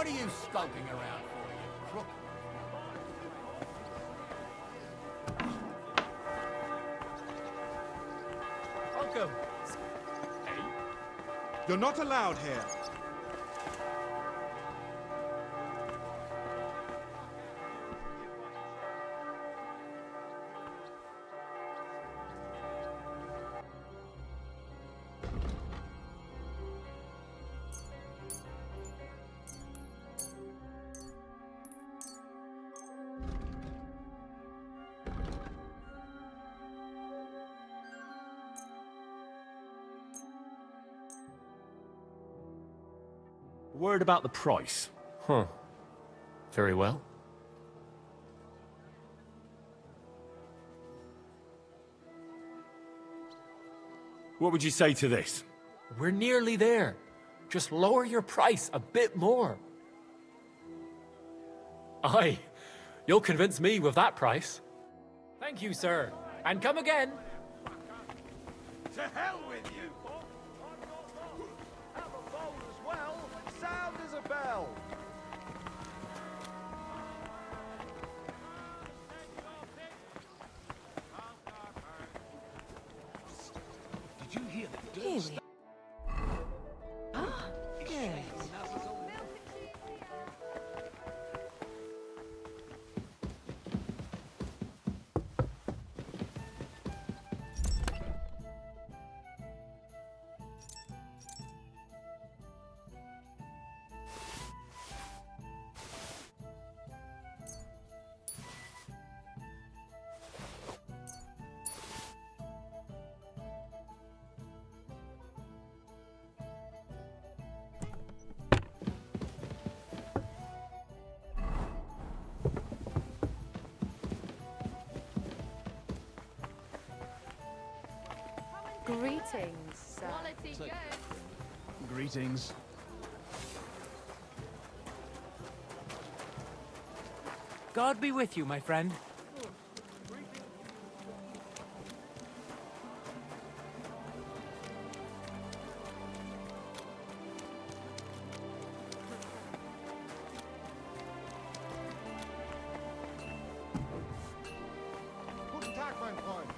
What are you skulking around for, you crook? Welcome. Hey. You're not allowed here. Word about the price. Huh. Very well. What would you say to this? We're nearly there. Just lower your price a bit more. Aye. You'll convince me with that price. Thank you, sir. And come again. To hell with you! Have a bowl as well. Sound as a bell. Did you hear the Here dirt? we Ah, good. Greetings, sir. Quality good. Greetings. God be with you, my friend. Guten Tag, mein Freund.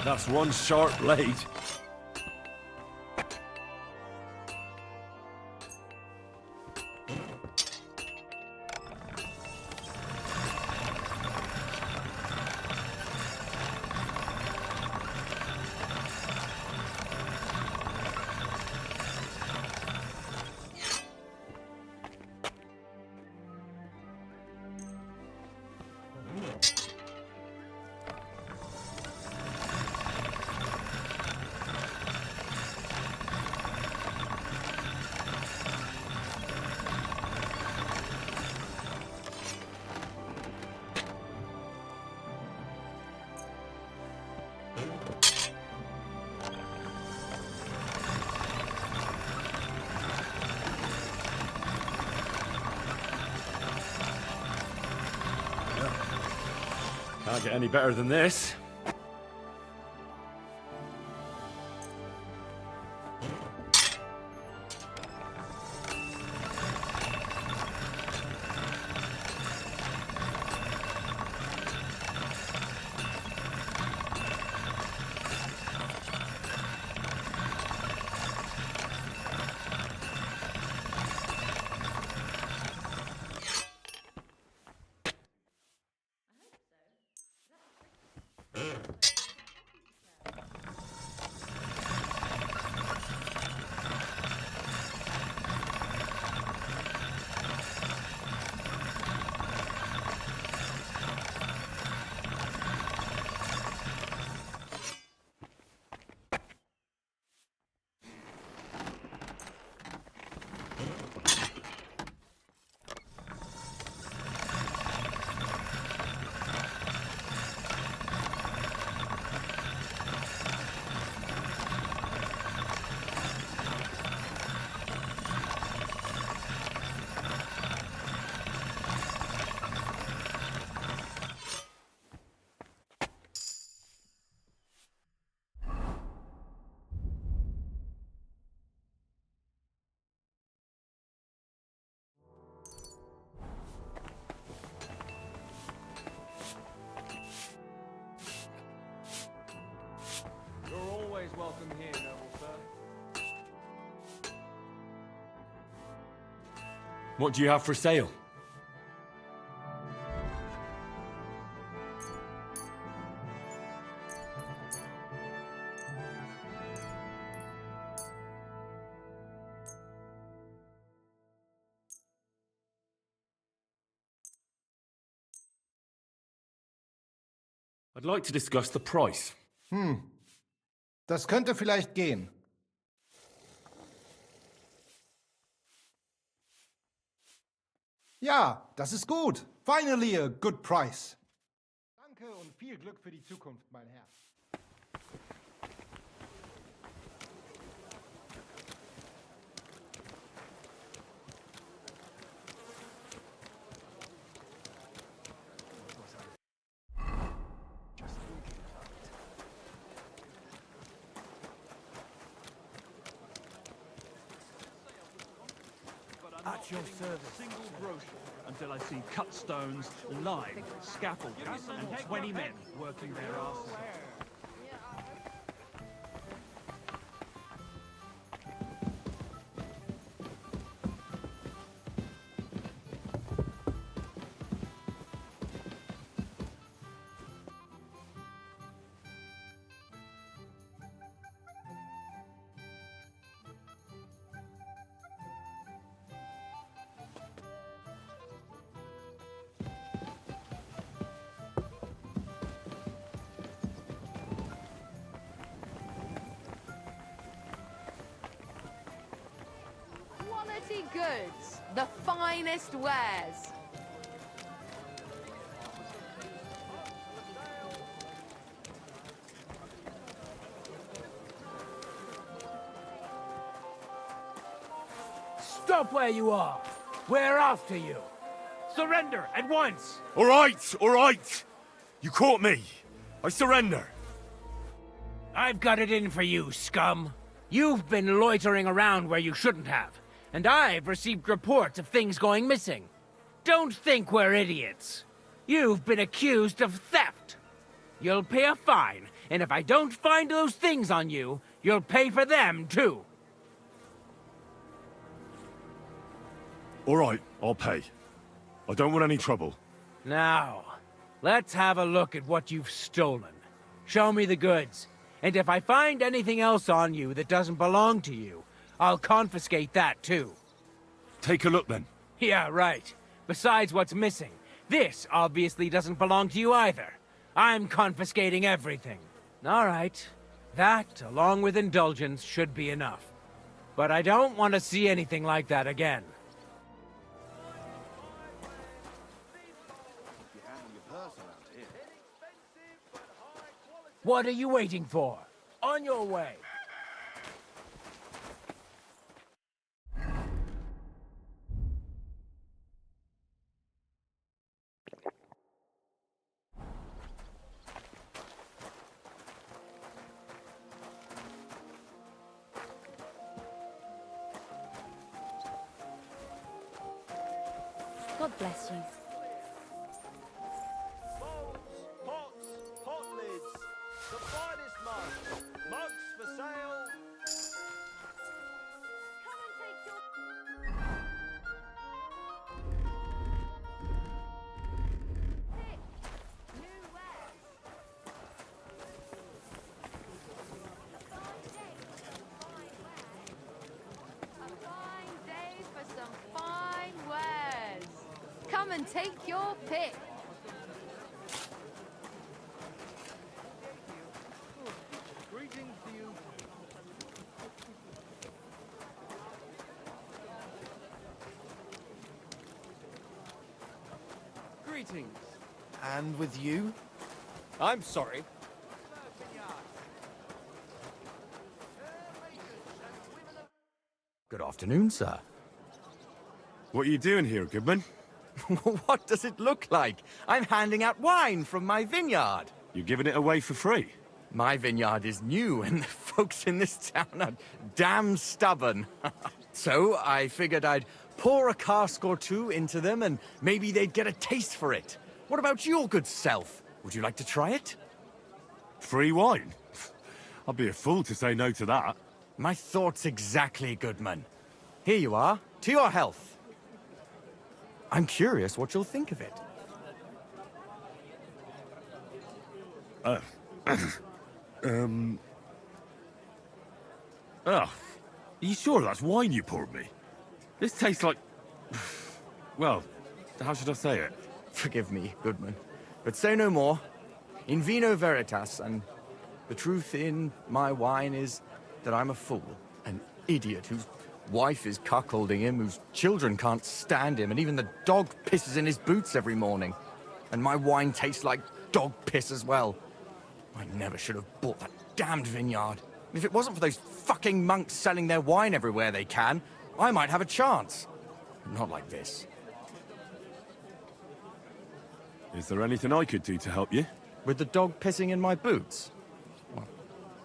That's one sharp blade. Can't get any better than this. You're always welcome here, noble sir. What do you have for sale? I'd like to discuss the price. Das könnte vielleicht gehen. Ja, das ist gut. Finally a good price. Danke und viel Glück für die Zukunft, mein Herr. At your service. Single brochure until I see cut stones, lime, scaffolding, and 20 men working their asses off. Quality goods. The finest wares. Stop where you are. We're after you. Surrender at once. All right, all right. You caught me. I surrender. I've got it in for you, scum. You've been loitering around where you shouldn't have, and I've received reports of things going missing. Don't think we're idiots. You've been accused of theft. You'll pay a fine, and if I don't find those things on you, you'll pay for them too. All right, I'll pay. I don't want any trouble. Now, let's have a look at what you've stolen. Show me the goods, and if I find anything else on you that doesn't belong to you, I'll confiscate that too. Take a look then. Yeah, right. Besides what's missing, this obviously doesn't belong to you either. I'm confiscating everything. All right. That, along with indulgence, should be enough. But I don't want to see anything like that again. What are you waiting for? On your way. God bless you. Bowls, pots, pot lids, the finest mugs. Mugs for sale. Come and take your pick. New wares. and take your pick. Greetings to you. Greetings. And with you? I'm sorry. Good afternoon, sir. What are you doing here, Goodman? What does it look like? I'm handing out wine from my vineyard. You're giving it away for free? My vineyard is new, and the folks in this town are damn stubborn. So I figured I'd pour a cask or two into them, and maybe they'd get a taste for it. What about your good self? Would you like to try it? Free wine? I'd be a fool to say no to that. My thoughts exactly, Goodman. Here you are. To your health. I'm curious what you'll think of it. Are you sure that's wine you poured me? This tastes like... Well, how should I say it? Forgive me, Goodman, but say no more. In vino veritas, and the truth in my wine is that I'm a fool, an idiot whose wife is cuckolding him, whose children can't stand him, and even the dog pisses in his boots every morning. And my wine tastes like dog piss as well. I never should have bought that damned vineyard. If it wasn't for those fucking monks selling their wine everywhere they can, I might have a chance. Not like this. Is there anything I could do to help you? With the dog pissing in my boots? Well,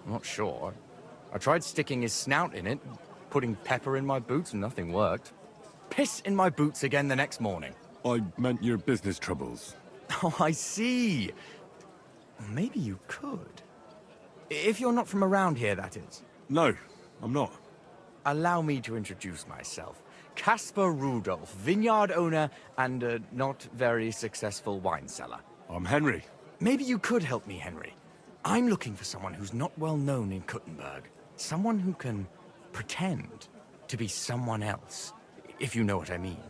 I'm not sure. I tried sticking his snout in it, putting pepper in my boots, and nothing worked. Piss in my boots again the next morning. I meant your business troubles. Oh, I see. Maybe you could. If you're not from around here, that is. No, I'm not. Allow me to introduce myself. Caspar Rudolph, vineyard owner and a not very successful wine seller. I'm Henry. Maybe you could help me, Henry. I'm looking for someone who's not well known in Kuttenberg. Someone who can pretend to be someone else, if you know what I mean.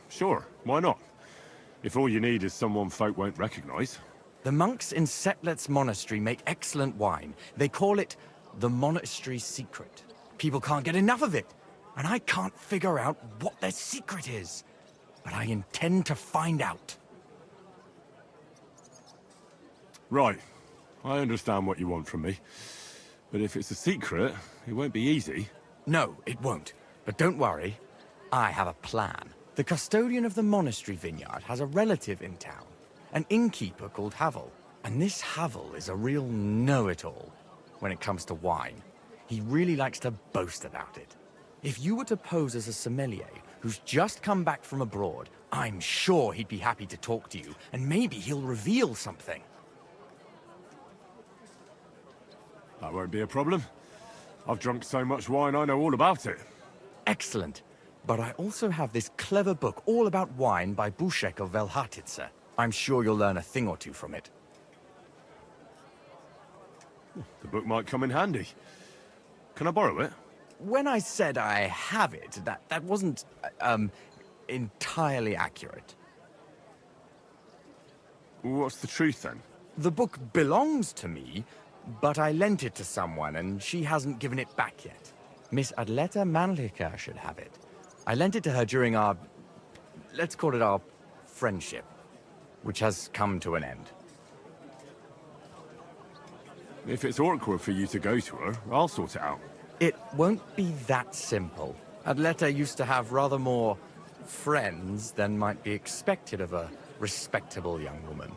Sure, why not? If all you need is someone folk won't recognize. The monks in Setlet's monastery make excellent wine. They call it the monastery secret. People can't get enough of it, and I can't figure out what their secret is. But I intend to find out. Right. I understand what you want from me. But if it's a secret, it won't be easy. No, it won't. But don't worry. I have a plan. The custodian of the monastery vineyard has a relative in town, an innkeeper called Havel. And this Havel is a real know-it-all when it comes to wine. He really likes to boast about it. If you were to pose as a sommelier who's just come back from abroad, I'm sure he'd be happy to talk to you, and maybe he'll reveal something. That won't be a problem. I've drunk so much wine I know all about it. Excellent. But I also have this clever book all about wine by Buschek of Velhartitze. I'm sure you'll learn a thing or two from it. The book might come in handy. Can I borrow it? When I said I have it, that wasn't, entirely accurate. What's the truth then? The book belongs to me, but I lent it to someone, and she hasn't given it back yet. Miss Adleta Mannlicher should have it. I lent it to her during our, let's call it our friendship, which has come to an end. If it's awkward for you to go to her, I'll sort it out. It won't be that simple. Adleta used to have rather more friends than might be expected of a respectable young woman.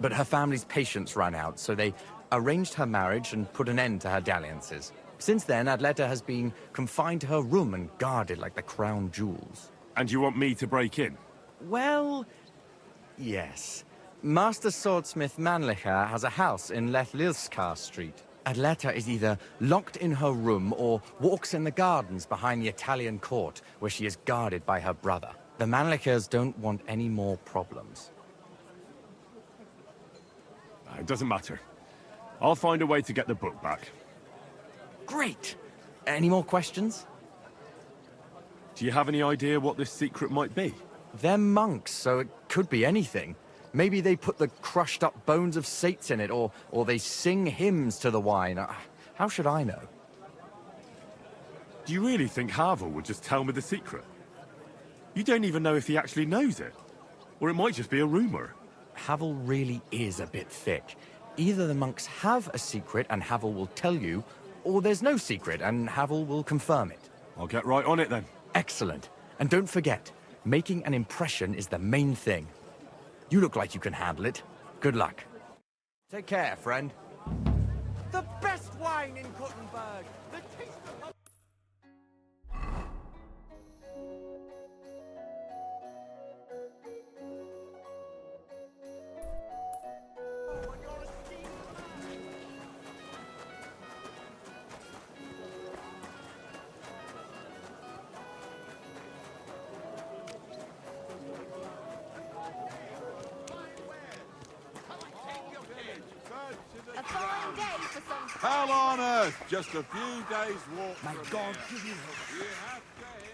But her family's patience ran out, so they arranged her marriage and put an end to her dalliances. Since then, Adleta has been confined to her room and guarded like the crown jewels. And you want me to break in? Well, yes. Master Swordsmith Mannlicher has a house in Lethlilskar Street. Adleta is either locked in her room or walks in the gardens behind the Italian court, where she is guarded by her brother. The Mannlichers don't want any more problems. It doesn't matter. I'll find a way to get the book back. Great! Any more questions? Do Do you have any idea what this secret might be? They're monks, so it could be anything. Maybe they put the crushed up bones of saints in it, or they sing hymns to the wine. How should I know? Do you really think Havel would just tell me the secret? You don't even know if he actually knows it. Or it might just be a rumor. Havel really is a bit thick. Either the monks have a secret and Havel will tell you, or there's no secret and Havel will confirm it. I'll get right on it then. Excellent. And don't forget, making an impression is the main thing. You look like you can handle it. Good luck. Take care, friend. The best wine in Kuttenberg! The taste of... A fine day for some... Hell on earth! Just a few days' walk. My from God, here. give you hope. You have to hear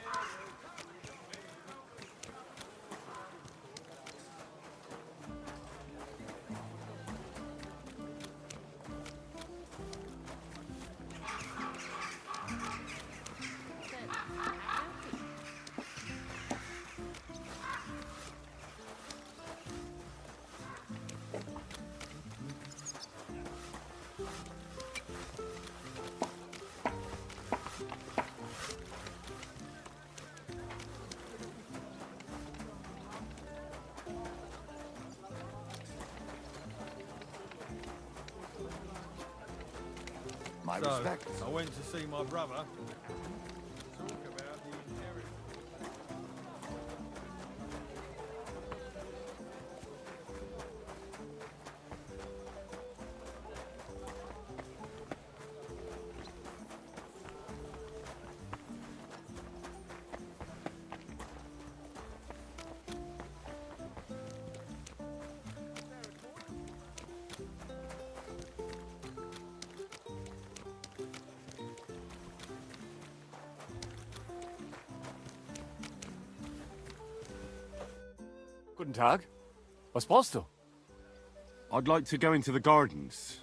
My respect. I went to see my brother. Talk about the inheritance. Guten Tag. Was brauchst du? I'd like to go into the gardens.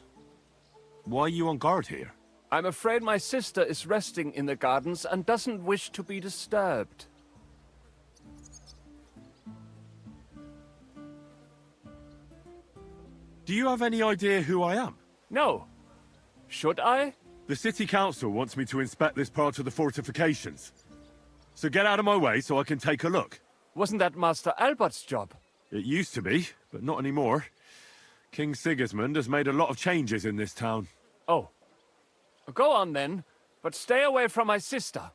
Why are you on guard here? I'm afraid my sister is resting in the gardens and doesn't wish to be disturbed. Do you have any idea who I am? No. Should I? The city council wants me to inspect this part of the fortifications. So get out of my way so I can take a look. Wasn't that Master Albert's job? It used to be, but not anymore. King Sigismund has made a lot of changes in this town. Oh. Go on then, but stay away from my sister.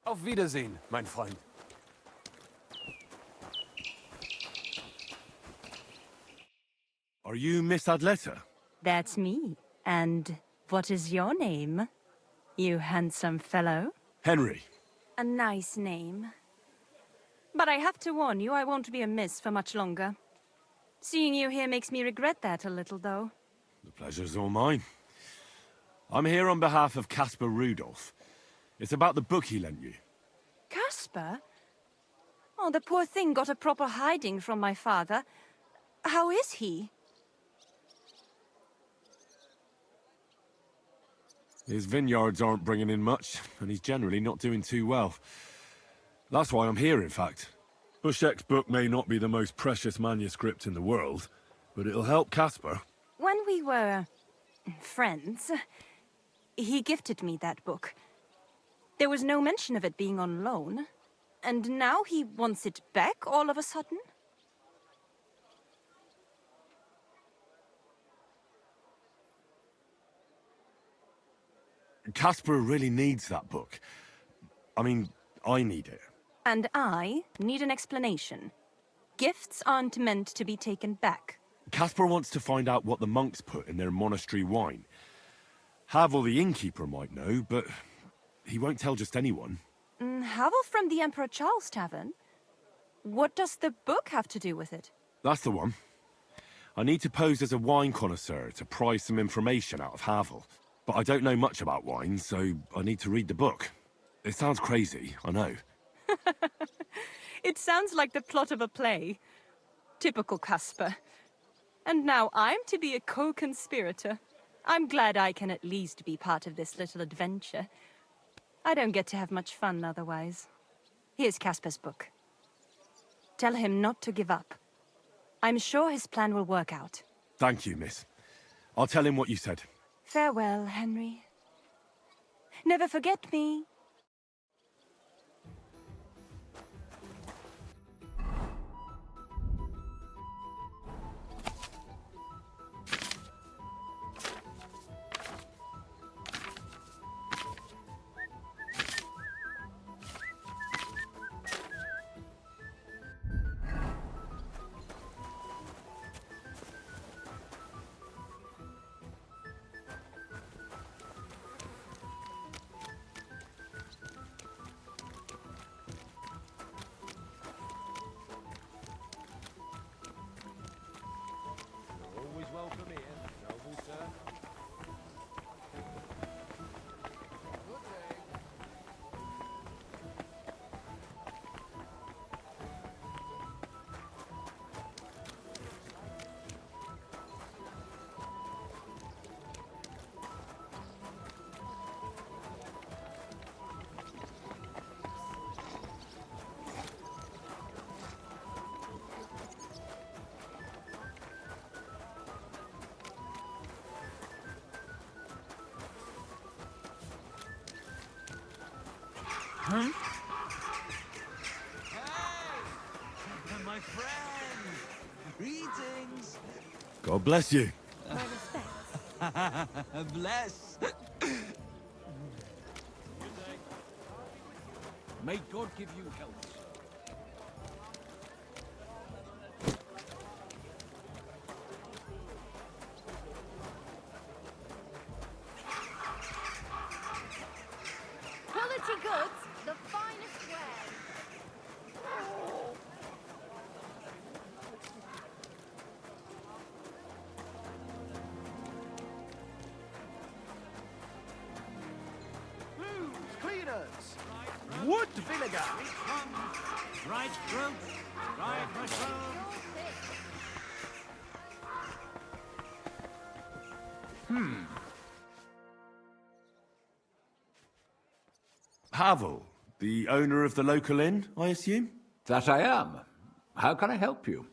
Auf Wiedersehen, mein Freund. Are you Miss Adletta? That's me. And what is your name, you handsome fellow? Henry. A nice name. But I have to warn you, I won't be a miss for much longer. Seeing you here makes me regret that a little, though. The pleasure's all mine. I'm here on behalf of Caspar Rudolph. It's about the book he lent you. Caspar? Oh, the poor thing got a proper hiding from my father. How is he? His vineyards aren't bringing in much, and he's generally not doing too well. That's why I'm here, in fact. Bushek's book may not be the most precious manuscript in the world, but it'll help Caspar. When we were friends, he gifted me that book. There was no mention of it being on loan. And now he wants it back all of a sudden? Caspar really needs that book. I mean, I need it. And I need an explanation. Gifts aren't meant to be taken back. Caspar wants to find out what the monks put in their monastery wine. Havel the innkeeper might know, but he won't tell just anyone. Havel from the Emperor Charles Tavern? What does the book have to do with it? That's the one. I need to pose as a wine connoisseur to pry some information out of Havel. But I don't know much about wine, so I need to read the book. It sounds crazy, I know. It sounds like the plot of a play. Typical Casper. And now I'm to be a co-conspirator. I'm glad I can at least be part of this little adventure. I don't get to have much fun otherwise. Here's Casper's book. Tell him not to give up. I'm sure his plan will work out. Thank you, miss. I'll tell him what you said. Farewell, Henry. Never forget me. Always welcome here, noble sir. Huh? Hey! My friend! Greetings! God bless you. My respects. Bless! May God give you health. Quality goods, the finest wares. Cleaners! Wood vinegar! Right fruit! Right mushroom! Pavel, the owner of the local inn, I assume? That I am. How can I help you?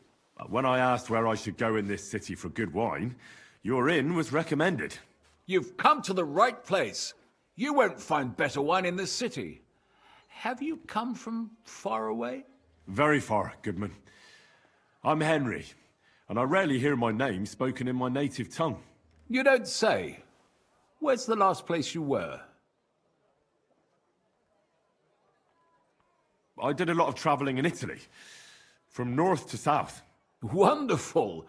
When I asked where I should go in this city for good wine, your inn was recommended. You've come to the right place. You won't find better wine in this city. Have you come from far away? Very far, Goodman. I'm Henry, and I rarely hear my name spoken in my native tongue. You don't say. Where's the last place you were? I did a lot of traveling in Italy, from north to south. Wonderful.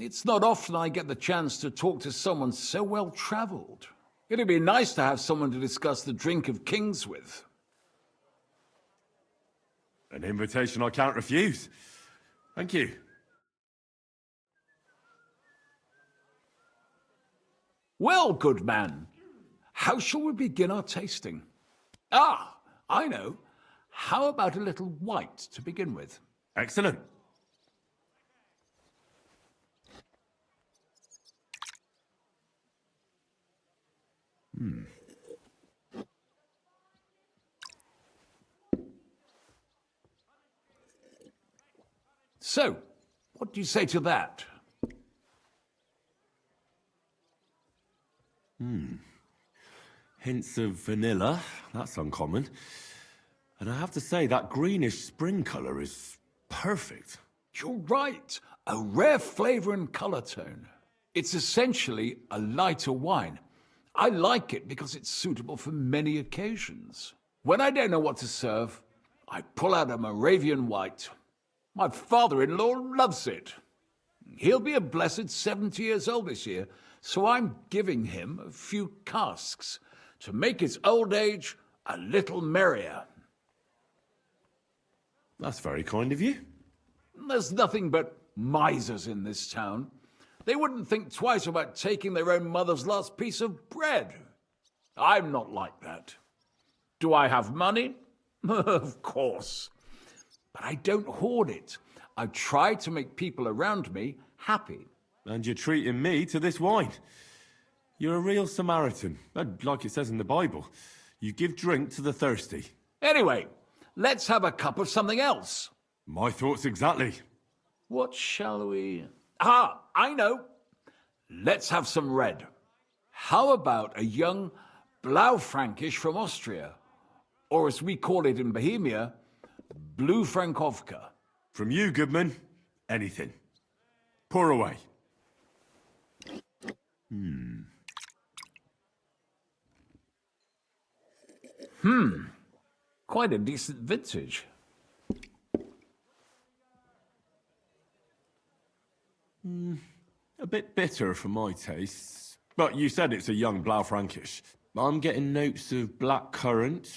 It's not often I get the chance to talk to someone so well-traveled. It'd be nice to have someone to discuss the drink of kings with. An invitation I can't refuse. Thank you. Well, good man, how shall we begin our tasting? Ah, I know. How about a little white to begin with? Excellent. So, what do you say to that? Hints of vanilla. That's uncommon. And I have to say, that greenish spring color is perfect. You're right. A rare flavor and color tone. It's essentially a lighter wine. I like it because it's suitable for many occasions. When I don't know what to serve, I pull out a Moravian white. My father-in-law loves it. He'll be a blessed 70 years old this year, so I'm giving him a few casks to make his old age a little merrier. That's very kind of you. There's nothing but misers in this town. They wouldn't think twice about taking their own mother's last piece of bread. I'm not like that. Do I have money? Of course. But I don't hoard it. I try to make people around me happy. And you're treating me to this wine. You're a real Samaritan. And like it says in the Bible, you give drink to the thirsty. Anyway, let's have a cup of something else. My thoughts exactly. What shall we... Ah, I know. Let's have some red. How about a young Blaufränkisch from Austria? Or as we call it in Bohemia, Blue Frankovka. From you, Goodman, anything. Pour away. Quite a decent vintage. A bit bitter for my tastes. But you said it's a young Blaufränkisch. I'm getting notes of black currant.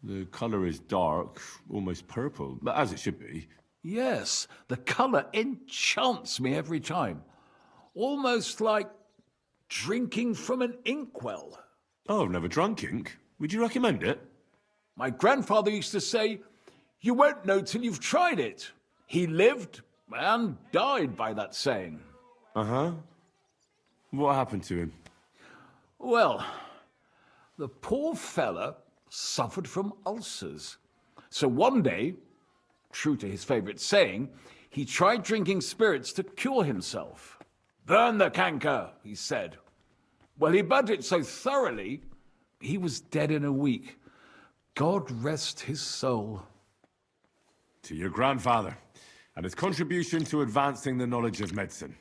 The colour is dark, almost purple, but as it should be. Yes, the colour enchants me every time. Almost like drinking from an inkwell. Oh, I've never drunk ink. Would you recommend it? My grandfather used to say, you won't know till you've tried it. He lived and died by that saying. Uh-huh. What happened to him? Well, the poor fella suffered from ulcers. So one day, true to his favourite saying, he tried drinking spirits to cure himself. Burn the canker, he said. Well, he burnt it so thoroughly, he was dead in a week. God rest his soul. To your grandfather, and his contribution to advancing the knowledge of medicine.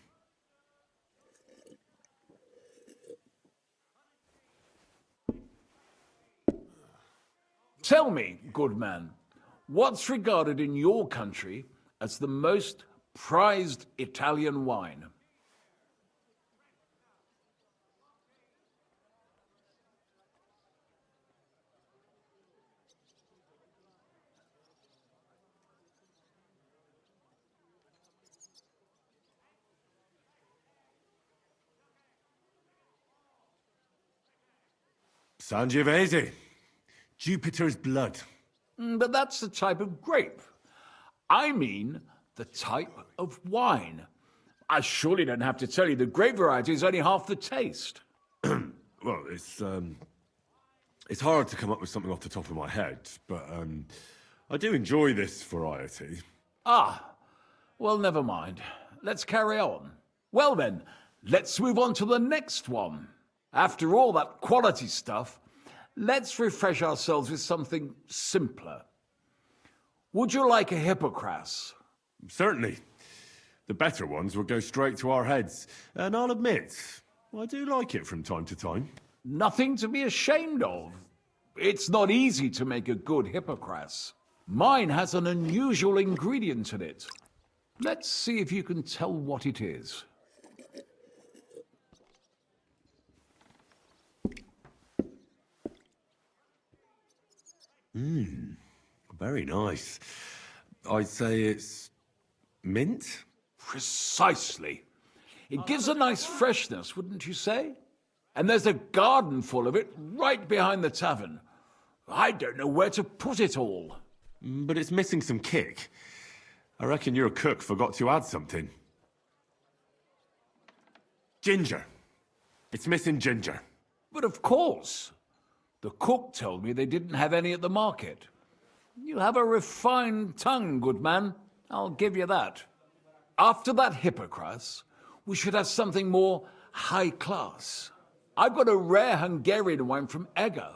Tell me, good man, what's regarded in your country as the most prized Italian wine? Sangiovese. Jupiter's blood. But that's the type of grape. I mean the type of wine. I surely don't have to tell you the grape variety is only half the taste. Well, it's hard to come up with something off the top of my head, but I do enjoy this variety. Ah, well, never mind. Let's carry on. Well then, let's move on to the next one. After all that quality stuff, let's refresh ourselves with something simpler. Would you like a Hippocras? Certainly. The better ones will go straight to our heads, and I'll admit, I do like it from time to time. Nothing to be ashamed of. It's not easy to make a good Hippocras. Mine has an unusual ingredient in it. Let's see if you can tell what it is. Very nice. I'd say it's mint? Precisely. It gives a nice freshness, wouldn't you say? And there's a garden full of it right behind the tavern. I don't know where to put it all. But it's missing some kick. I reckon your cook forgot to add something. Ginger. It's missing ginger. But of course. The cook told me they didn't have any at the market. You have a refined tongue, good man. I'll give you that. After that Hippocras, we should have something more high class. I've got a rare Hungarian wine from Eger.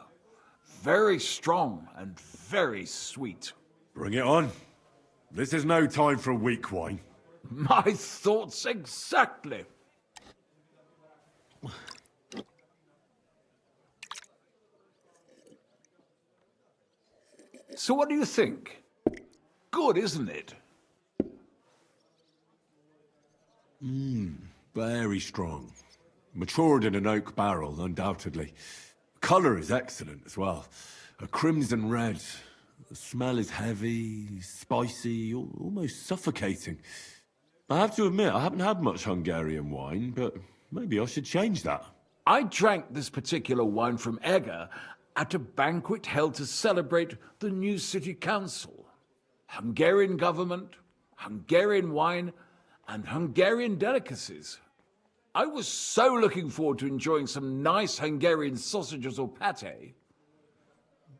Very strong and very sweet. Bring it on. This is no time for weak wine. My thoughts exactly. So what do you think? Good, isn't it? Very strong. Matured in an oak barrel, undoubtedly. Colour is excellent as well. A crimson red. The smell is heavy, spicy, almost suffocating. I have to admit, I haven't had much Hungarian wine, but maybe I should change that. I drank this particular wine from Eger, at a banquet held to celebrate the new city council. Hungarian government, Hungarian wine, and Hungarian delicacies. I was so looking forward to enjoying some nice Hungarian sausages or pate,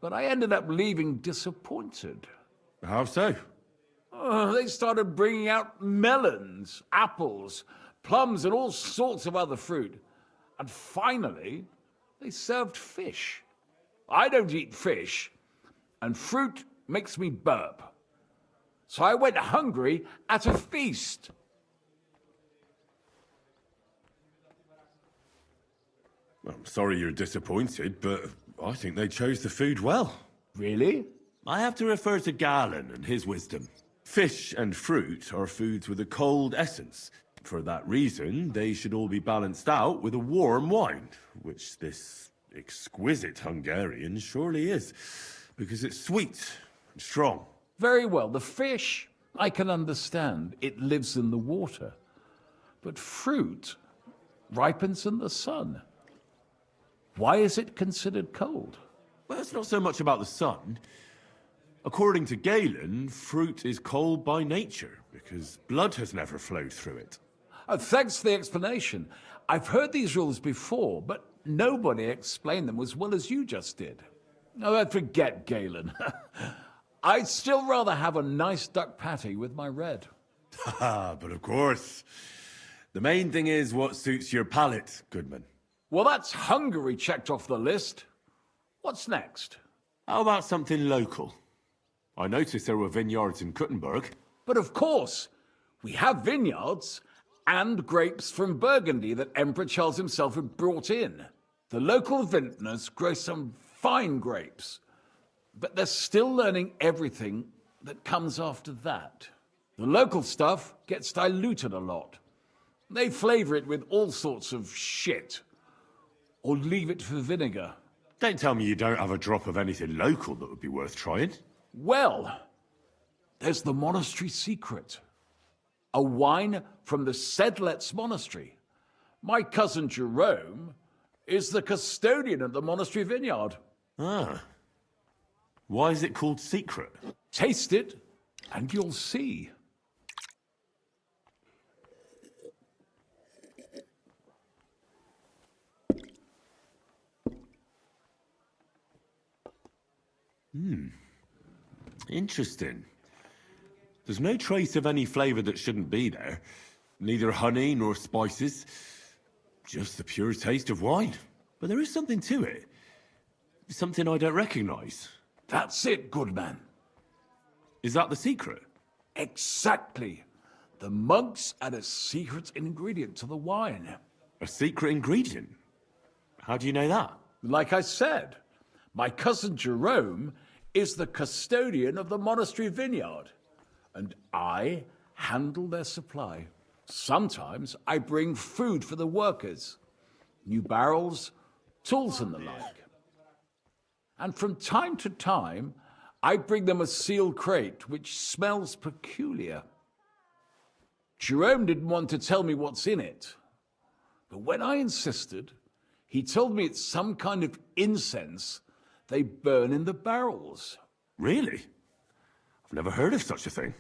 but I ended up leaving disappointed. How so? They started bringing out melons, apples, plums, and all sorts of other fruit. And finally, they served fish. I don't eat fish, and fruit makes me burp. So I went hungry at a feast. I'm sorry you're disappointed, but I think they chose the food well. Really? I have to refer to Galen and his wisdom. Fish and fruit are foods with a cold essence. For that reason, they should all be balanced out with a warm wine, which this exquisite Hungarian surely is, because it's sweet and strong. Very well. The fish, I can understand. It lives in the water. But fruit ripens in the sun. Why is it considered cold? Well, it's not so much about the sun. According to Galen, fruit is cold by nature, because blood has never flowed through it. Oh, thanks for the explanation. I've heard these rules before, but nobody explained them as well as you just did. Oh, forget Galen. I'd still rather have a nice duck patty with my red. But of course. The main thing is what suits your palate, Goodman. Well, that's Hungary checked off the list. What's next? How about something local? I noticed there were vineyards in Kuttenberg. But of course, we have vineyards and grapes from Burgundy that Emperor Charles himself had brought in. The local vintners grow some fine grapes, but they're still learning everything that comes after that. The local stuff gets diluted a lot. They flavor it with all sorts of shit, or leave it for vinegar. Don't tell me you don't have a drop of anything local that would be worth trying. Well, there's the monastery secret. A wine from the Sedlets monastery. My cousin Jerome is the custodian of the monastery vineyard. Ah. Why is it called secret? Taste it, and you'll see. Interesting. There's no trace of any flavor that shouldn't be there. Neither honey nor spices. Just the pure taste of wine. But there is something to it. Something I don't recognize. That's it, good man. Is that the secret? Exactly. The monks add a secret ingredient to the wine. A secret ingredient? How do you know that? Like I said, my cousin Jerome is the custodian of the monastery vineyard, and I handle their supply. Sometimes I bring food for the workers, new barrels, tools and the like. And from time to time, I bring them a sealed crate which smells peculiar. Jerome didn't want to tell me what's in it, but when I insisted, he told me it's some kind of incense they burn in the barrels. Really? I've never heard of such a thing.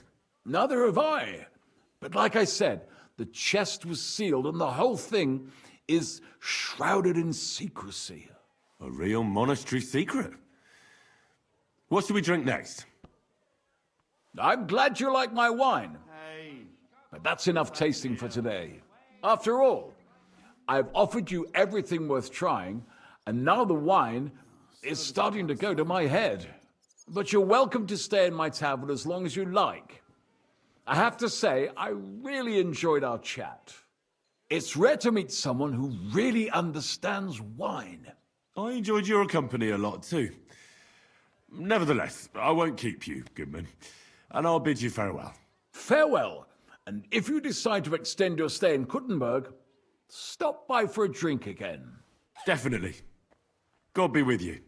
Neither have I. But like I said, the chest was sealed and the whole thing is shrouded in secrecy. A real monastery secret. What should we drink next? I'm glad you like my wine. But that's enough tasting for today. After all, I've offered you everything worth trying, and now the wine is starting to go to my head. But you're welcome to stay in my tavern as long as you like. I have to say, I really enjoyed our chat. It's rare to meet someone who really understands wine. I enjoyed your company a lot too. Nevertheless, I won't keep you, Goodman, and I'll bid you farewell. Farewell, and if you decide to extend your stay in Kuttenberg, stop by for a drink again. Definitely. God be with you.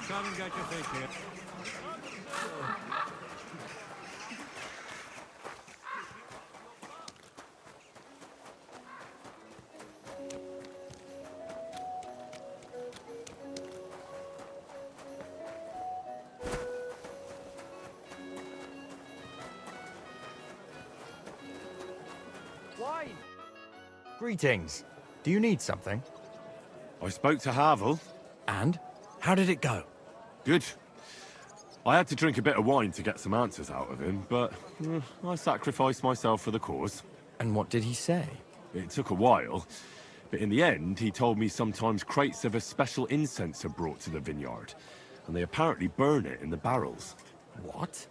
Come and get your fish here. Greetings. Do you need something? I spoke to Havel. And? How did it go? Good. I had to drink a bit of wine to get some answers out of him, but I sacrificed myself for the cause. And what did he say? It took a while, but in the end, he told me sometimes crates of a special incense are brought to the vineyard, and they apparently burn it in the barrels. What?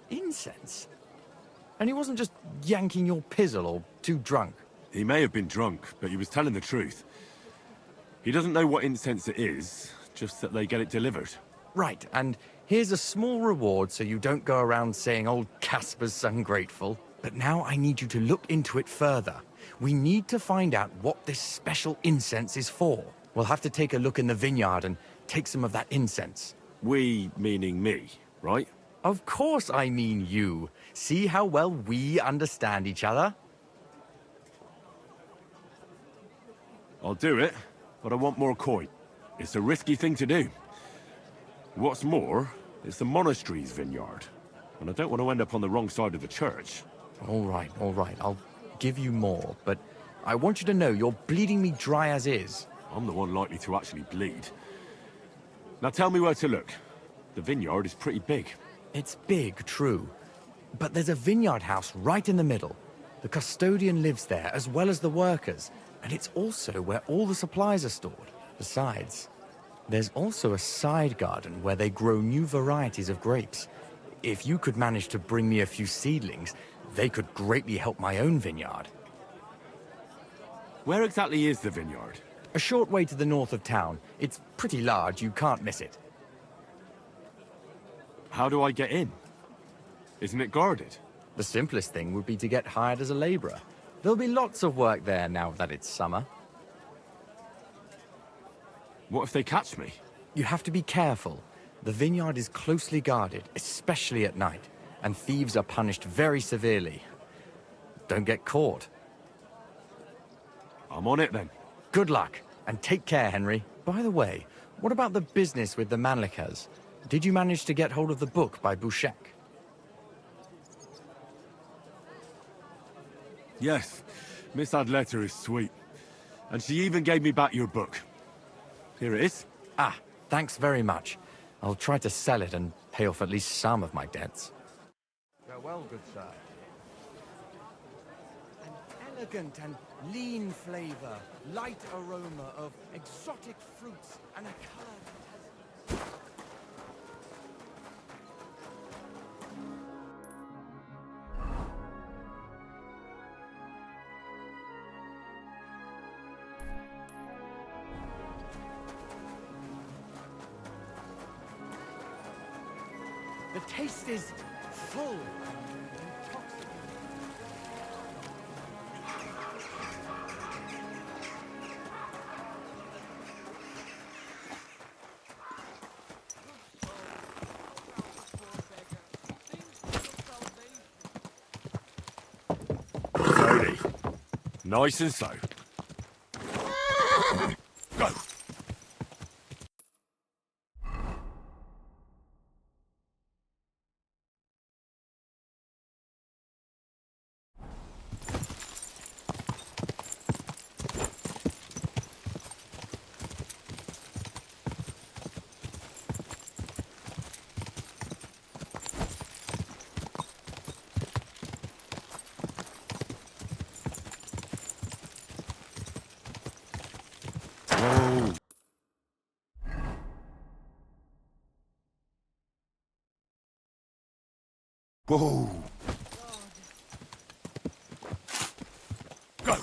Incense? And he wasn't just yanking your pizzle or too drunk? He may have been drunk, but he was telling the truth. He doesn't know what incense it is, just that they get it delivered. Right, and here's a small reward so you don't go around saying old Casper's ungrateful. But now I need you to look into it further. We need to find out what this special incense is for. We'll have to take a look in the vineyard and take some of that incense. We, meaning me, right? Of course I mean you. See how well we understand each other? I'll do it, but I want more coin. It's a risky thing to do. What's more, it's the monastery's vineyard, and I don't want to end up on the wrong side of the church. All right. I'll give you more, but I want you to know you're bleeding me dry as is. I'm the one likely to actually bleed. Now tell me where to look. The vineyard is pretty big. It's big, true. But there's a vineyard house right in the middle. The custodian lives there, as well as the workers, and it's also where all the supplies are stored. Besides, there's also a side garden where they grow new varieties of grapes. If you could manage to bring me a few seedlings, they could greatly help my own vineyard. Where exactly is the vineyard? A short way to the north of town. It's pretty large, you can't miss it. How do I get in? Isn't it guarded? The simplest thing would be to get hired as a laborer. There'll be lots of work there now that it's summer. What if they catch me? You have to be careful. The vineyard is closely guarded, especially at night, and thieves are punished very severely. Don't get caught. I'm on it then. Good luck, and take care, Henry. By the way, what about the business with the Manlikas? Did you manage to get hold of the book by Bouchek? Yes, Miss Adletter is sweet. And she even gave me back your book. Here it is. Ah, thanks very much. I'll try to sell it and pay off at least some of my debts. Farewell, good sir. An elegant and lean flavor, light aroma of exotic fruits, and a color. The taste is full and intoxicating. Slowly. Nice and slow. Go! Whoa. Whoa. Go.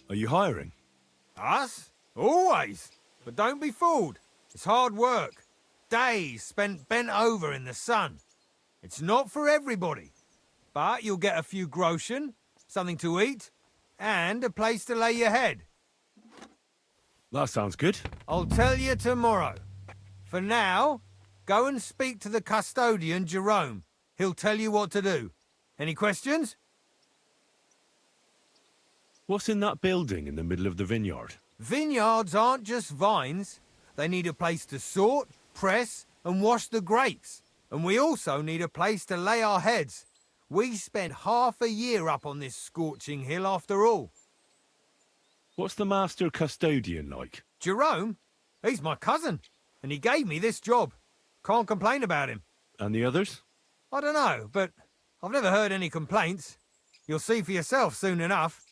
Are you hiring? Us? Always. But don't be fooled. It's hard work. Days spent bent over in the sun. It's not for everybody. But you'll get a few groschen, something to eat, and a place to lay your head. That sounds good. I'll tell you tomorrow. For now, go and speak to the custodian, Jerome. He'll tell you what to do. Any questions? What's in that building in the middle of the vineyard? Vineyards aren't just vines. They need a place to sort, press, and wash the grapes. And we also need a place to lay our heads. We spent half a year up on this scorching hill after all. What's the master custodian like? Jerome? He's my cousin, and he gave me this job. Can't complain about him. And the others? I don't know, but I've never heard any complaints. You'll see for yourself soon enough.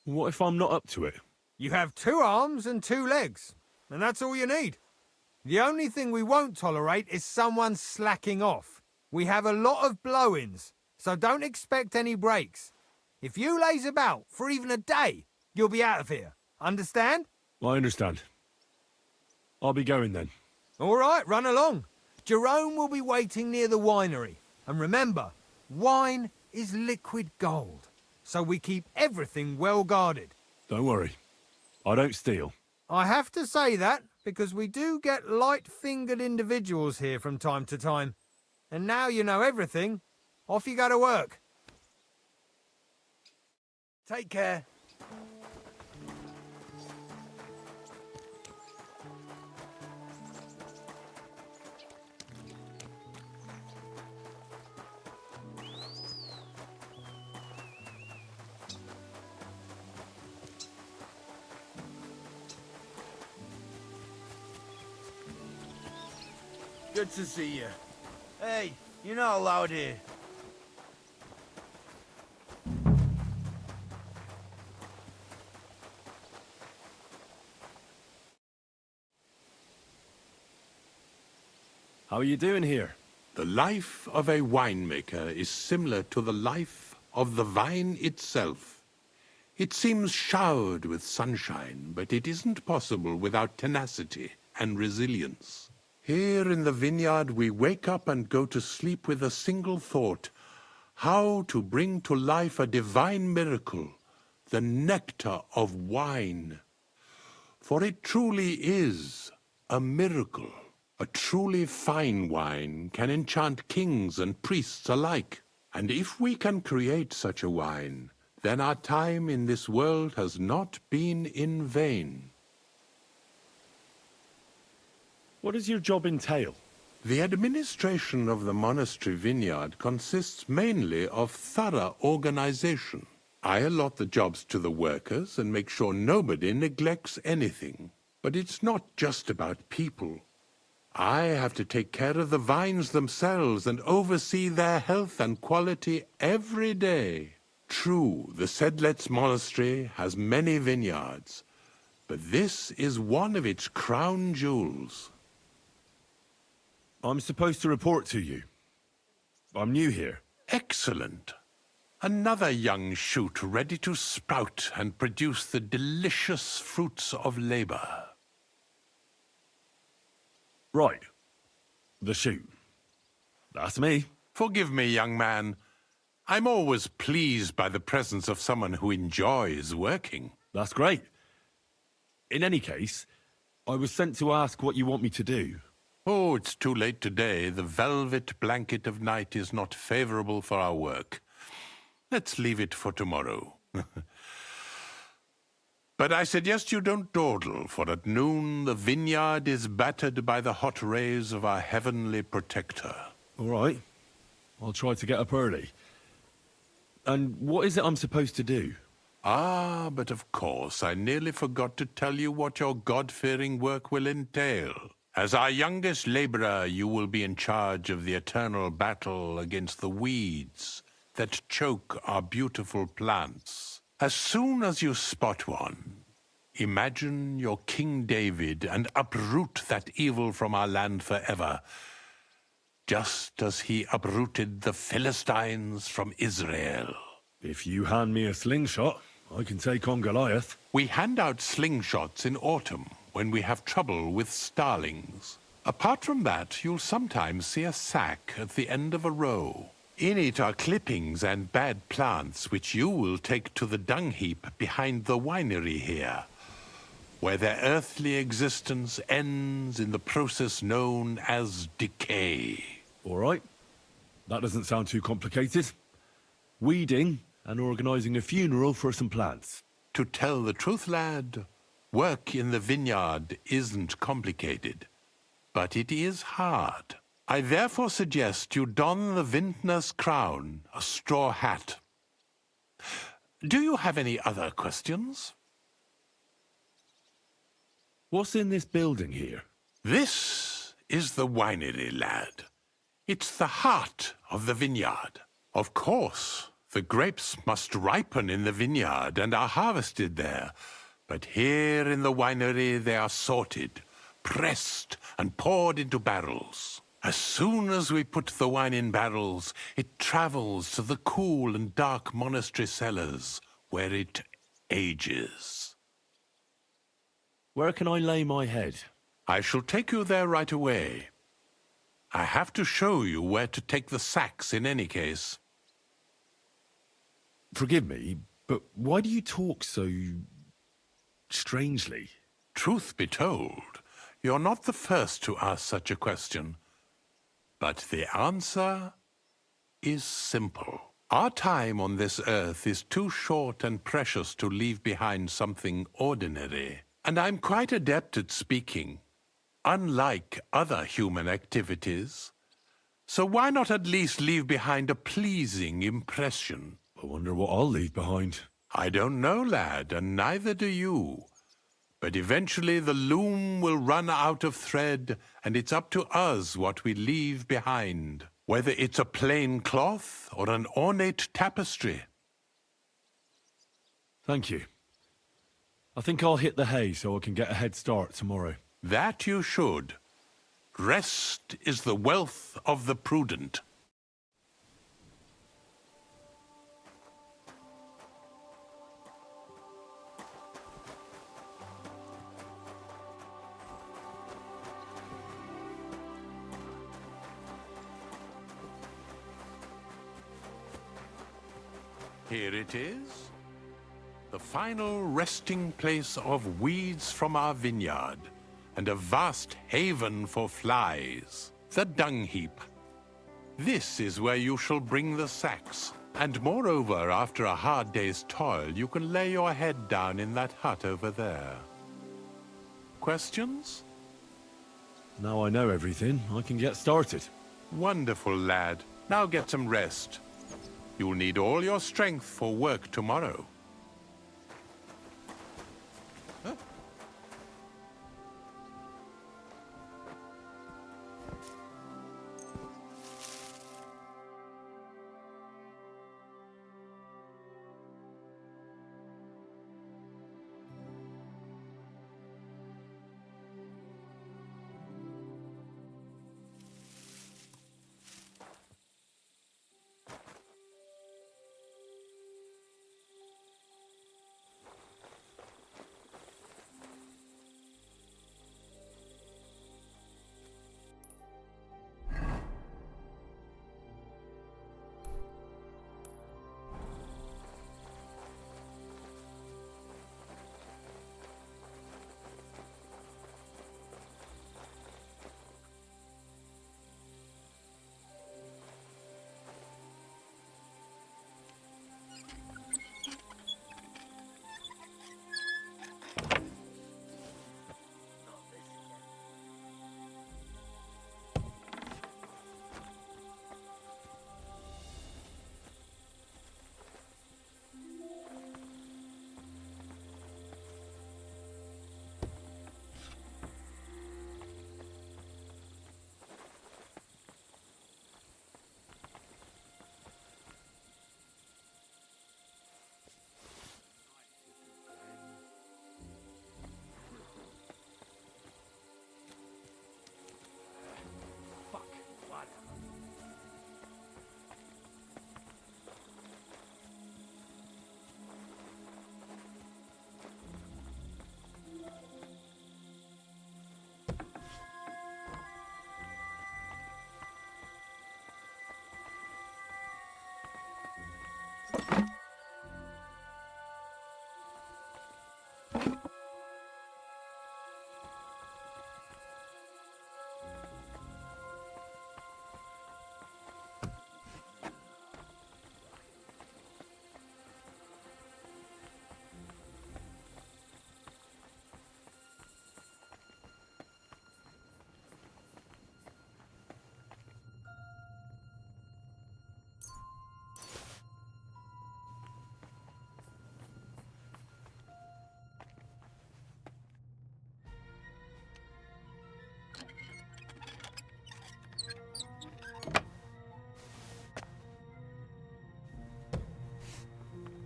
What if I'm not up to it? You have 2 arms and 2 legs, and that's all you need. The only thing we won't tolerate is someone slacking off. We have a lot of blow-ins, so don't expect any breaks. If you laze about for even a day, you'll be out of here. Understand? I understand. I'll be going then. All right, run along. Jerome will be waiting near the winery. And remember, wine is liquid gold, so we keep everything well guarded. Don't worry. I don't steal. I have to say that because we do get light-fingered individuals here from time to time. And now you know everything, off you go to work. Take care. Good to see you. Hey, you're not allowed here. How are you doing here? The life of a winemaker is similar to the life of the vine itself. It seems showered with sunshine, but it isn't possible without tenacity and resilience. Here in the vineyard, we wake up and go to sleep with a single thought: how to bring to life a divine miracle, the nectar of wine. For it truly is a miracle. A truly fine wine can enchant kings and priests alike. And if we can create such a wine, then our time in this world has not been in vain. What does your job entail? The administration of the monastery vineyard consists mainly of thorough organization. I allot the jobs to the workers and make sure nobody neglects anything. But it's not just about people. I have to take care of the vines themselves and oversee their health and quality every day. True, the Sedlets monastery has many vineyards, but this is one of its crown jewels. I'm supposed to report to you. I'm new here. Excellent. Another young shoot ready to sprout and produce the delicious fruits of labor. Right. The shoot. That's me. Forgive me, young man. I'm always pleased by the presence of someone who enjoys working. That's great. In any case, I was sent to ask what you want me to do. Oh, it's too late today. The velvet blanket of night is not favorable for our work. Let's leave it for tomorrow. But I suggest you don't dawdle, for at noon the vineyard is battered by the hot rays of our heavenly protector. All right. I'll try to get up early. And what is it I'm supposed to do? Ah, but of course, I nearly forgot to tell you what your God-fearing work will entail. As our youngest laborer, you will be in charge of the eternal battle against the weeds that choke our beautiful plants. As soon as you spot one, imagine you're King David and uproot that evil from our land forever, just as he uprooted the Philistines from Israel. If you hand me a slingshot, I can take on Goliath. We hand out slingshots in autumn when we have trouble with starlings. Apart from that, you'll sometimes see a sack at the end of a row. In it are clippings and bad plants which you will take to the dung heap behind the winery here, where their earthly existence ends in the process known as decay. All right. That doesn't sound too complicated. Weeding and organizing a funeral for some plants. To tell the truth, lad, work in the vineyard isn't complicated, but it is hard. I therefore suggest you don the vintner's crown, a straw hat. Do you have any other questions? What's in this building here? This is the winery, lad. It's the heart of the vineyard. Of course, the grapes must ripen in the vineyard and are harvested there. But here in the winery they are sorted, pressed, and poured into barrels. As soon as we put the wine in barrels, it travels to the cool and dark monastery cellars, where it ages. Where can I lay my head? I shall take you there right away. I have to show you where to take the sacks in any case. Forgive me, but why do you talk so strangely? Truth be told, you're not the first to ask such a question. But the answer is simple. Our time on this earth is too short and precious to leave behind something ordinary. And I'm quite adept at speaking, unlike other human activities. So why not at least leave behind a pleasing impression? I wonder what I'll leave behind. I don't know, lad, and neither do you. But eventually the loom will run out of thread, and it's up to us what we leave behind, whether it's a plain cloth or an ornate tapestry. Thank you. I think I'll hit the hay so I can get a head start tomorrow. That you should. Rest is the wealth of the prudent. Here it is, the final resting place of weeds from our vineyard, and a vast haven for flies, the dung heap. This is where you shall bring the sacks, and moreover, after a hard day's toil, you can lay your head down in that hut over there. Questions? Now I know everything, I can get started. Wonderful, lad. Now get some rest. You'll need all your strength for work tomorrow. Huh?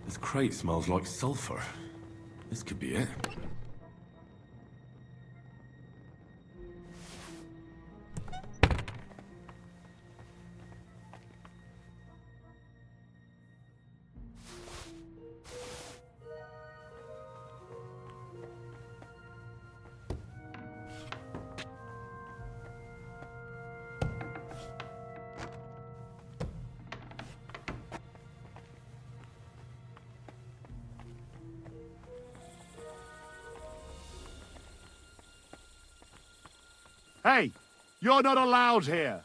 This crate smells like sulfur. This could be it. Hey, you're not allowed here.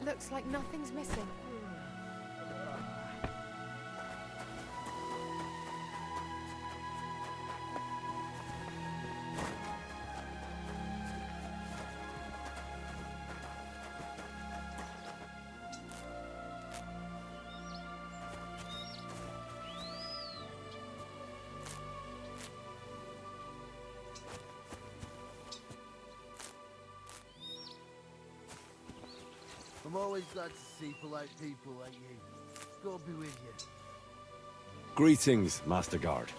It looks like nothing's missing. I'm always glad to see polite people like you. God be with you. Greetings, Master Guard.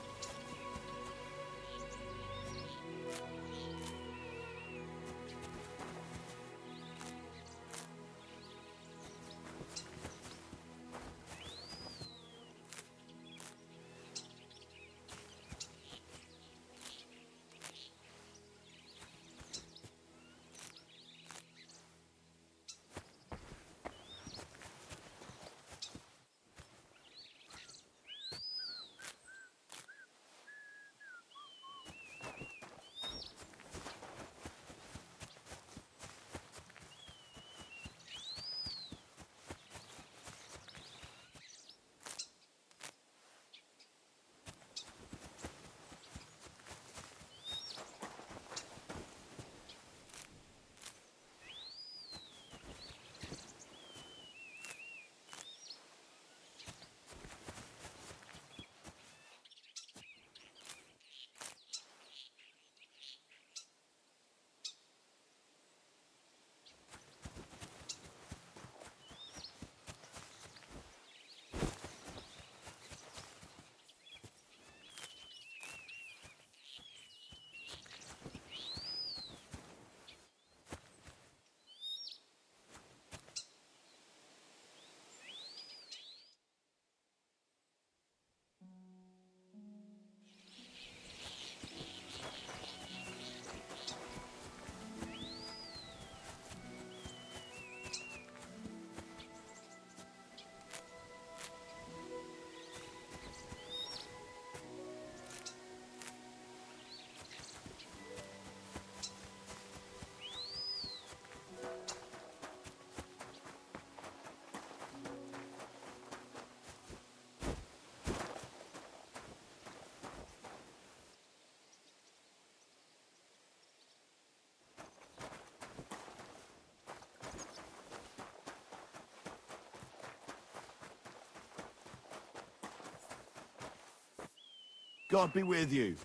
God be with you.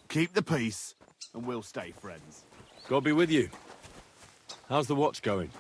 Keep the peace, and we'll stay friends. God be with you. How's the watch going?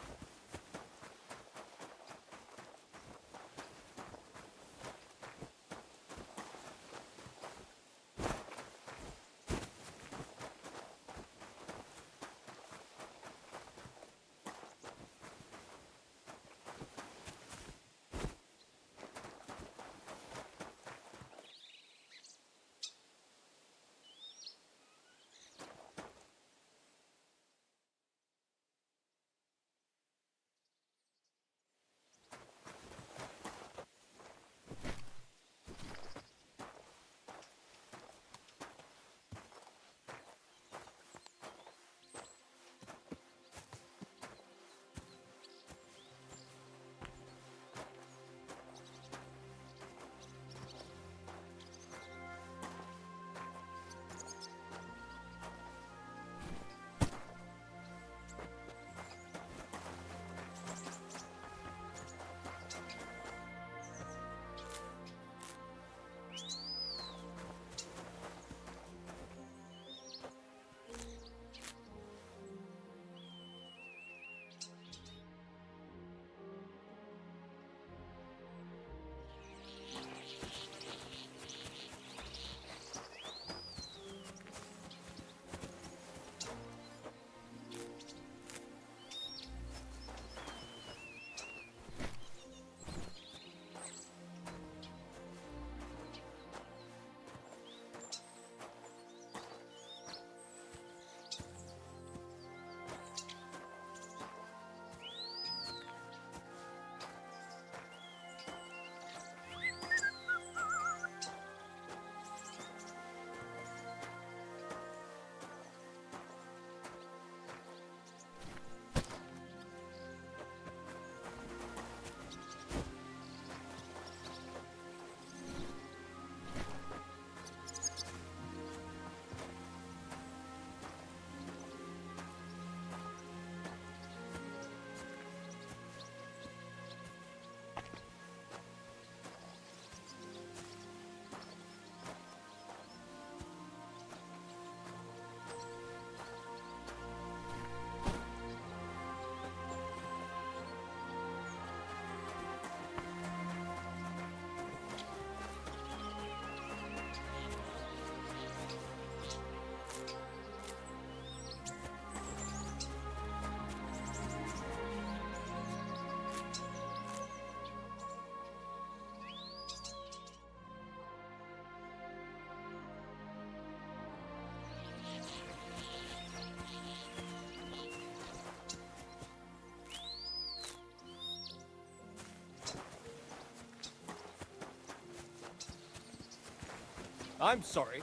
I'm sorry.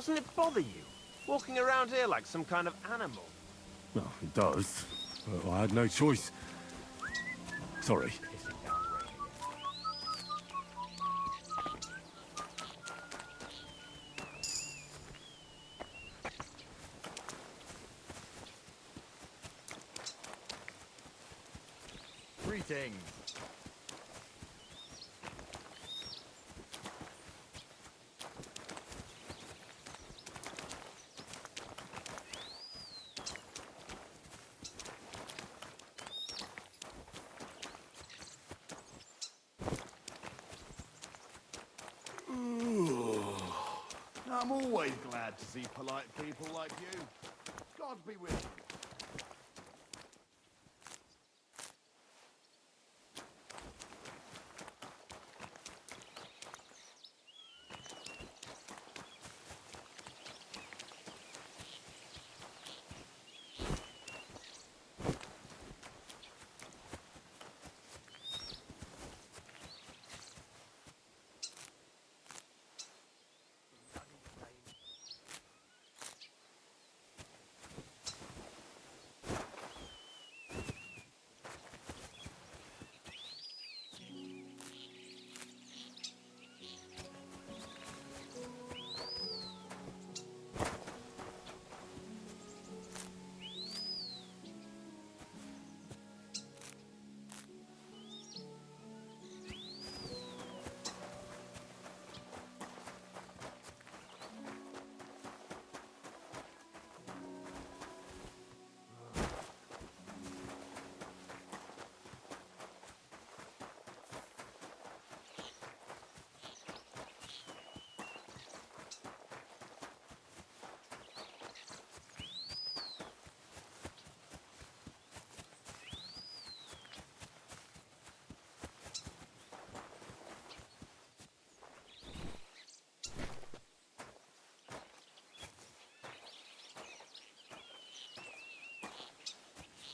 Doesn't it bother you? walking around here like some kind of animal. Well, it does, but I had no choice. Sorry. Greetings. I'm always glad to see polite people like you. God be with you.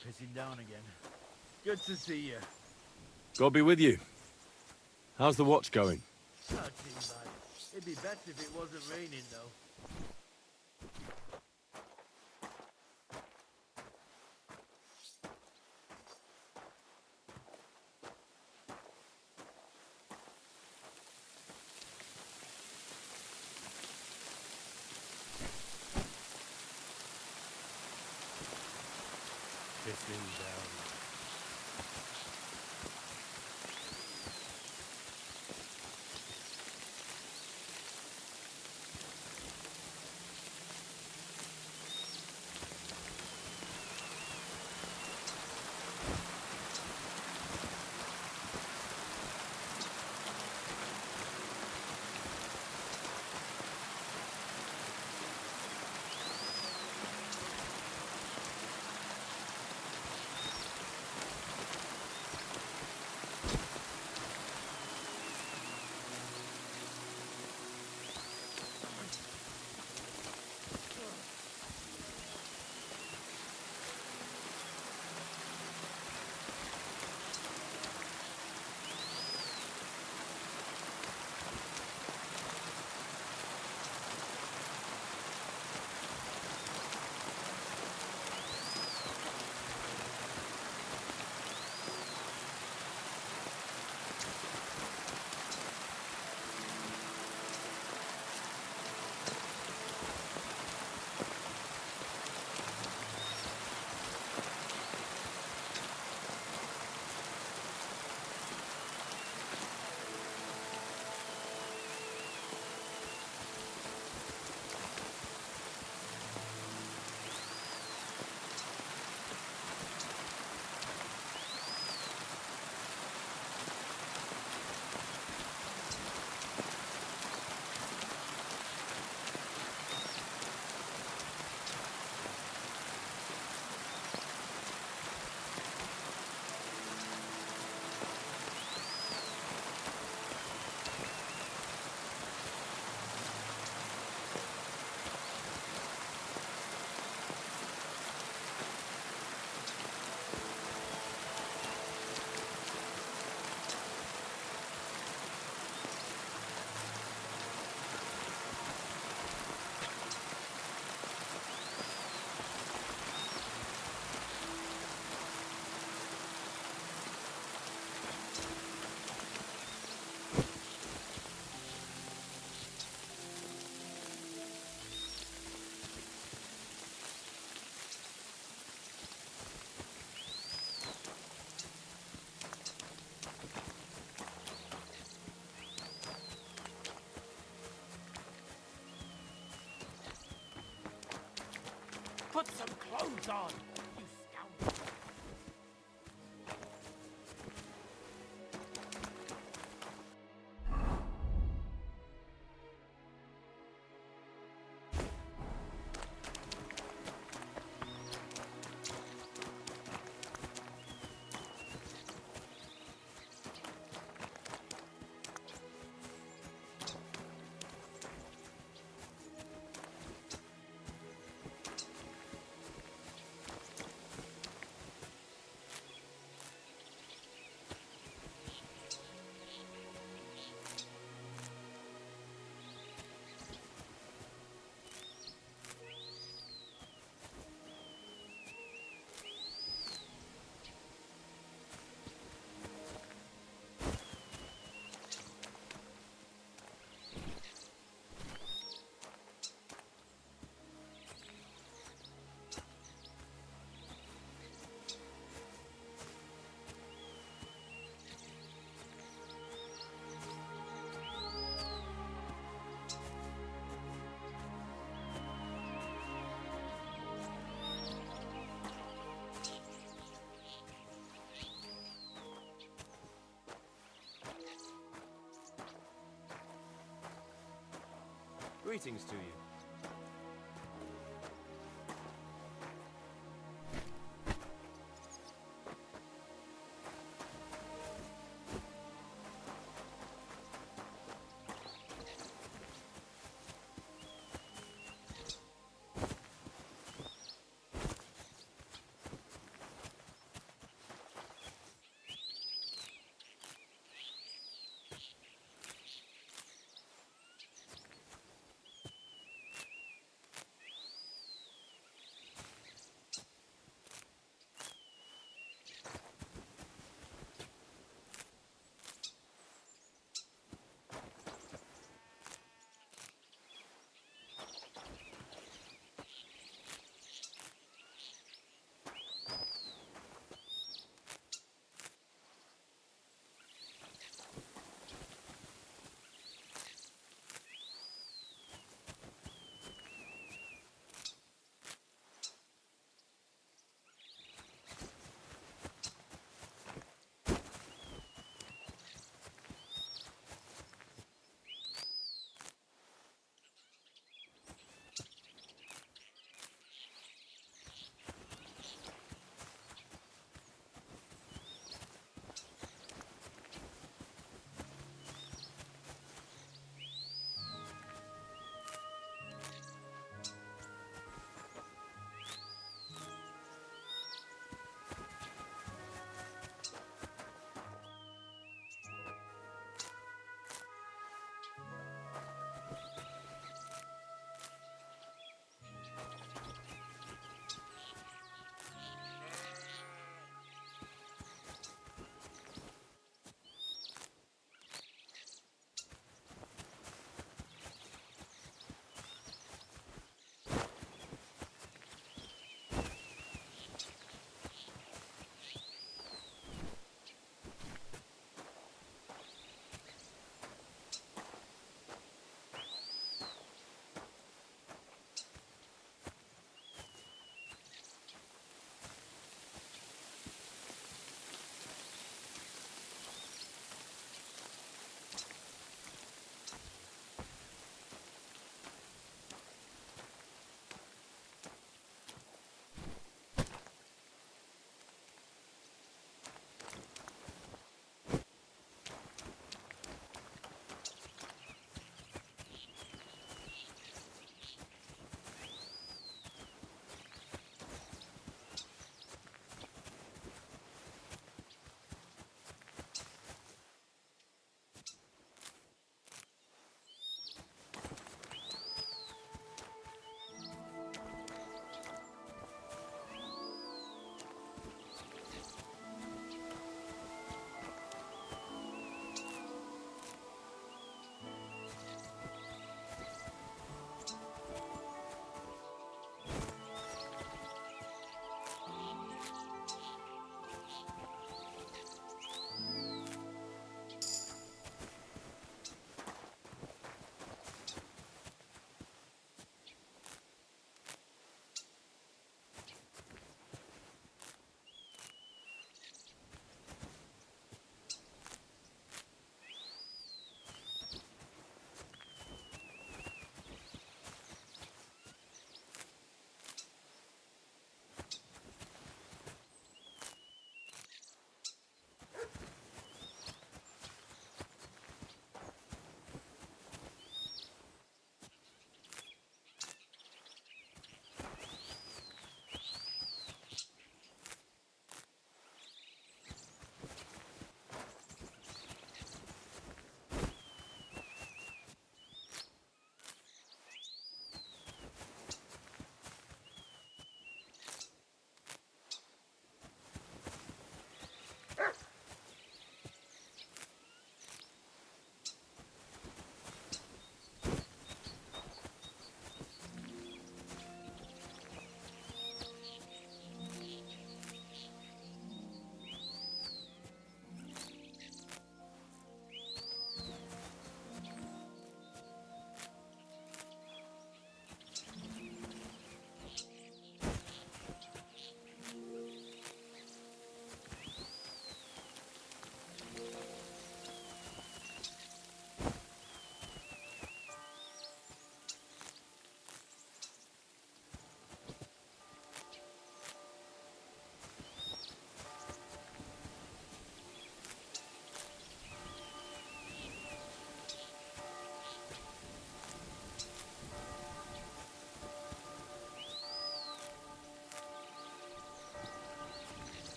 Pissing down again. Good to see you. God be with you. How's the watch going? Not too bad. It'd be better if it wasn't raining, though. Pissing down. Put some clothes on, you scoundrel! Greetings to you.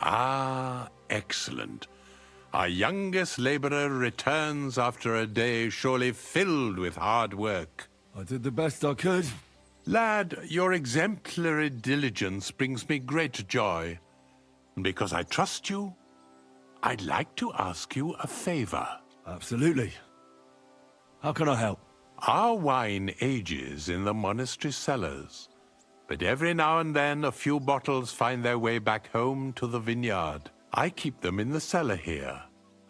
Ah, excellent. Our youngest laborer returns after a day surely filled with hard work. I did the best I could. Lad, your exemplary diligence brings me great joy. And because I trust you, I'd like to ask you a favor. Absolutely. How can I help? Our wine ages in the monastery cellars, but every now and then a few bottles find their way back home to the vineyard. I keep them in the cellar here,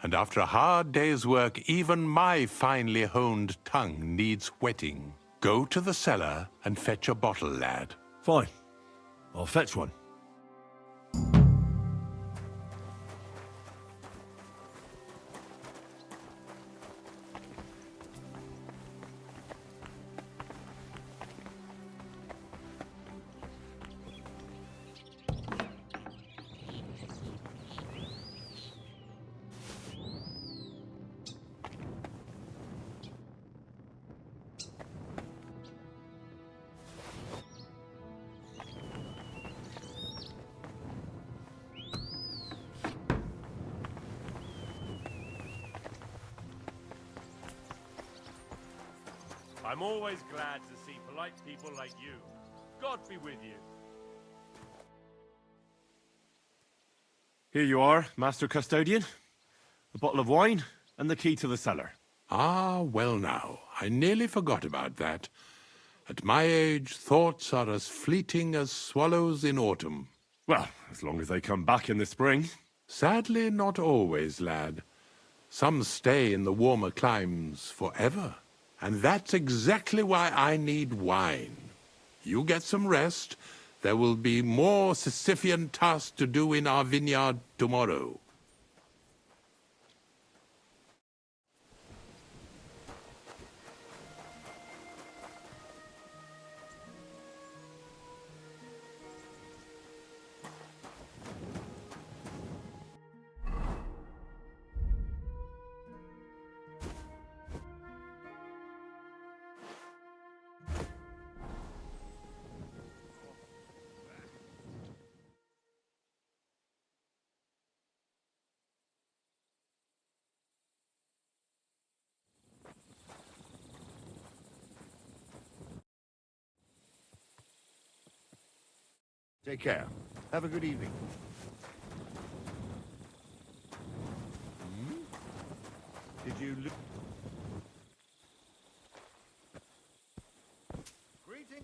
and after a hard day's work, even my finely honed tongue needs whetting. Go to the cellar and fetch a bottle, lad. Fine. I'll fetch one. I'm always glad to see polite people like you. God be with you. Here you are, Master Custodian. A bottle of wine and the key to the cellar. Ah, well now, I nearly forgot about that. At my age, thoughts are as fleeting as swallows in autumn. Well, as long as they come back in the spring. Sadly, not always, lad. Some stay in the warmer climes forever. And that's exactly why I need wine. You get some rest. There will be more Sisyphean tasks to do in our vineyard tomorrow. Take care. Have a good evening. Did you look? Greeting.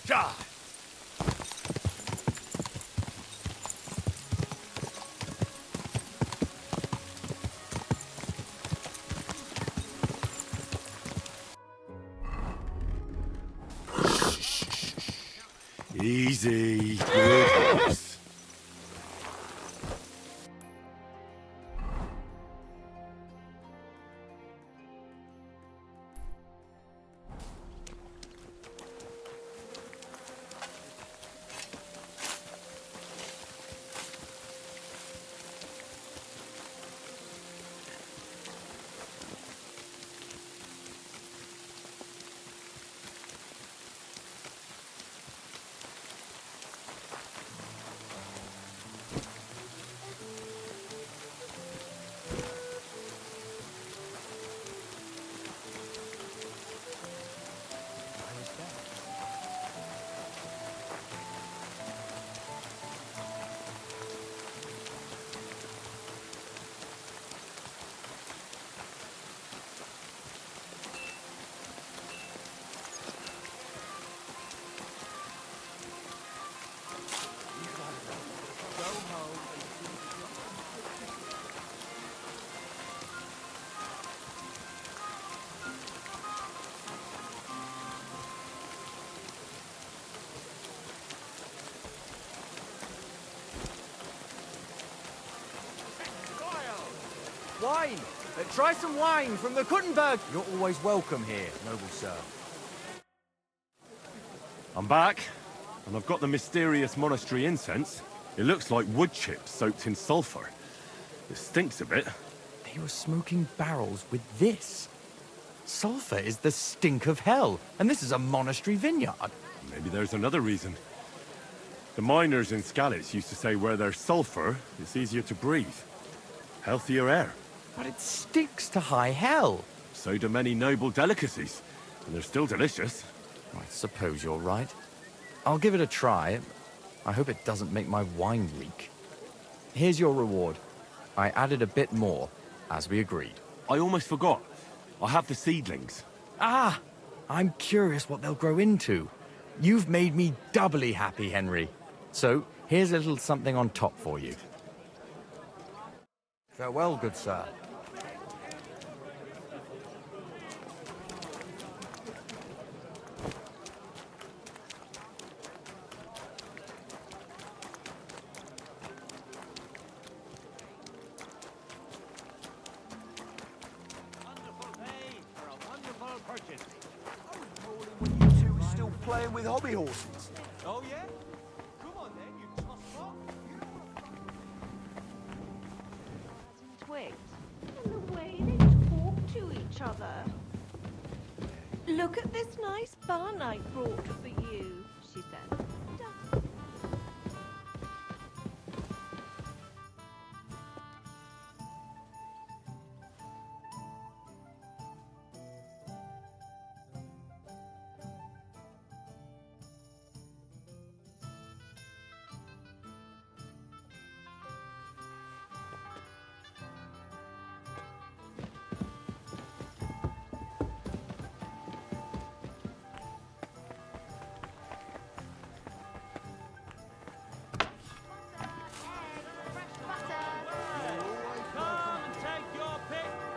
Die! Easy. Good. Wine! Try some wine from the Kuttenberg! You're always welcome here, noble sir. I'm back, and I've got the mysterious monastery incense. It looks like wood chips soaked in sulfur. It stinks a bit. They were smoking barrels with this. Sulfur is the stink of hell, and this is a monastery vineyard. Maybe there's another reason. The miners in Skalitz used to say where there's sulfur, it's easier to breathe. Healthier air. But it sticks to high hell. So do many noble delicacies, and they're still delicious. I suppose you're right. I'll give it a try. I hope it doesn't make my wine leak. Here's your reward. I added a bit more, as we agreed. I almost forgot. I have the seedlings. Ah! I'm curious what they'll grow into. You've made me doubly happy, Henry. So, here's a little something on top for you. Farewell, good sir. Playing with hobby horses. Oh, yeah? Come on, then, you tosspot. Twigs. And the way they talk to each other. Look at this nice bun I brought for you, she said.